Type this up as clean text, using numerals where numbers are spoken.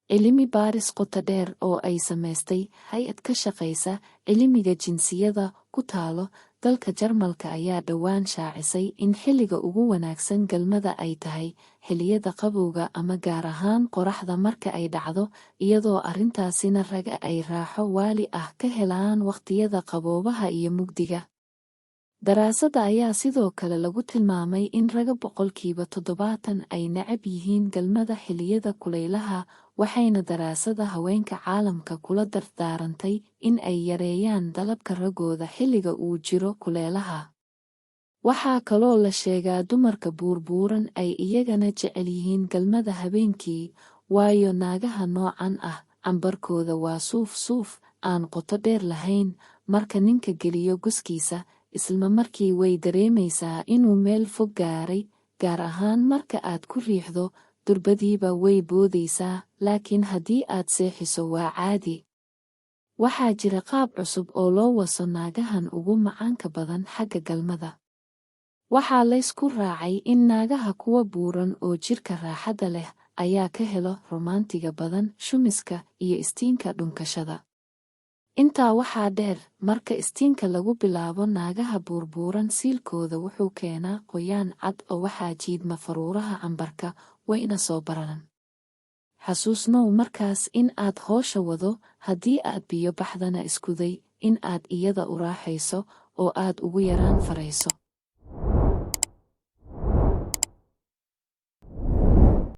Cilmi baaris qoto dheer oo ay samaystay hay'ad ka shaqaysa cilmiga jinsiyada ku taalo dalka Jarmalka ayaa dhowaan shaacisay in xilliga ugu wanaagsan galmada ay tahay xilliyada qabowga ama gaar ahaan qoraxda marka ay dhacdo, iyadoo arrintaasina raga ay raaxo waali ah ka helaan waqtiyada qaboobaha iyo mugdiga. Daraasadda ayaa sidoo kale lagu tilmaamay in raga 70% ay necab yihiin galmada xilliyada kulaylaha, waxayna daraasadda haweenka caalamka kula dardaarantay in ay yareeyaan dalabka ragooda xilliga uu jiro kulaylaha. Waxaa kaloo la sheegaa dumarka buurbuuran ay iyagana jecel yihiin galmada habeenkii, waayo naagaha noocan ah cambarkooda waa suuf aan qoto dheer lahayn. Marka ninka geliyo guskiisa, isla markii way dareemaysaa inuu meel fog gaaray, gaar ahaan marka aad ku riixdo, durbadiiba way boodaysaa, laakiin haddii aad seexiso waa caadi. Waxaa jira qaab cusub oo loo waso naagahan ugu macaanka badan xagga galmada. Waxaa laysku raacay in naagaha kuwa buuran oo jirka raaxada leh ayaa ka helo romaantiga badan, shumiska iyo istiinka dhunkashada. Intaa waxaa dheer, marka istiinka lagu bilaabo naagaha buurbuuran, siilkooda wuxuu keenaa qoyaan cad oo waxaa jiidma faruuraha cambarka, wayna soo bararan. Xasuusnow markaas in aad howsha wado, haddii aad biyo baxdana isku day in aad iyada u raaxayso oo aad ugu yaraan farayso.